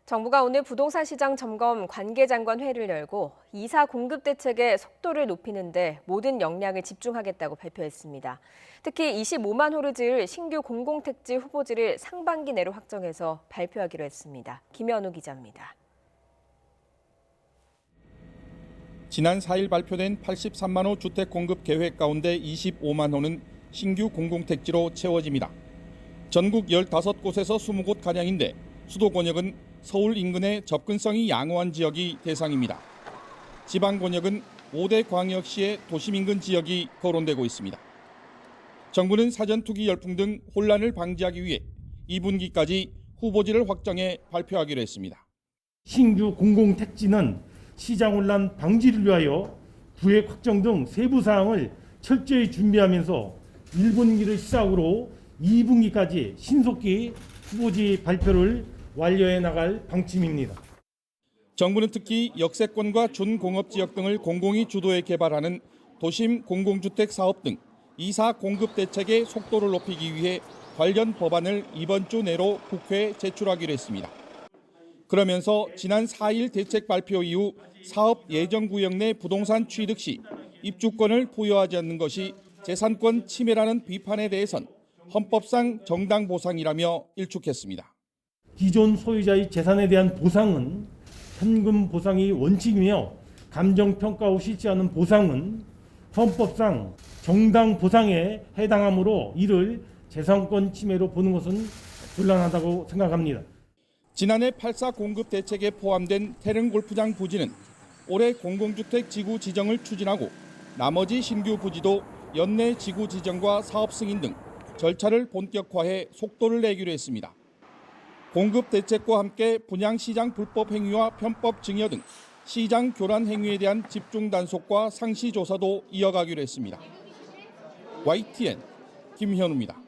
정부가 오늘 부동산 시장 점검 관계장관 회의를 열고 이사 공급 대책의 속도를 높이는 데 모든 역량을 집중하겠다고 발표했습니다. 특히 25만 호를 지을 신규 공공택지 후보지를 상반기 내로 확정해서 발표하기로 했습니다. 김현우 기자입니다. 지난 4일 발표된 83만 호 주택 공급 계획 가운데 25만 호는 신규 공공택지로 채워집니다. 전국 15곳에서 20곳가량인데 수도권역은 서울 인근의 접근성이 양호한 지역이 대상입니다. 지방권역은 5대 광역시의 도심 인근 지역이 거론되고 있습니다. 정부는 사전투기 열풍 등 혼란을 방지하기 위해 2분기까지 후보지를 확정해 발표하기로 했습니다. 신규 공공택지는 시장 혼란 방지를 위하여 구획 확정 등 세부 사항을 철저히 준비하면서 1분기를 시작으로 2분기까지 신속히 후보지 발표를 완료해 나갈 방침입니다. 정부는 특히 역세권과 준공업지역 등을 공공이 주도해 개발하는 도심 공공주택 사업 등 이사 공급 대책의 속도를 높이기 위해 관련 법안을 이번 주 내로 국회에 제출하기로 했습니다. 그러면서 지난 4일 대책 발표 이후 사업 예정구역 내 부동산 취득 시 입주권을 부여하지 않는 것이 재산권 침해라는 비판에 대해선 헌법상 정당 보상이라며 일축했습니다. 기존 소유자의 재산에 대한 보상은 현금 보상이 원칙이며 감정평가 후 실시하는 보상은 헌법상 정당 보상에 해당하므로 이를 재산권 침해로 보는 것은 곤란하다고 생각합니다. 지난해 8.4 공급 대책에 포함된 태릉 골프장 부지는 올해 공공주택 지구 지정을 추진하고 나머지 신규 부지도 연내 지구 지정과 사업 승인 등 절차를 본격화해 속도를 내기로 했습니다. 공급 대책과 함께 분양시장 불법 행위와 편법 증여 등 시장 교란 행위에 대한 집중 단속과 상시 조사도 이어가기로 했습니다. YTN 김현우입니다.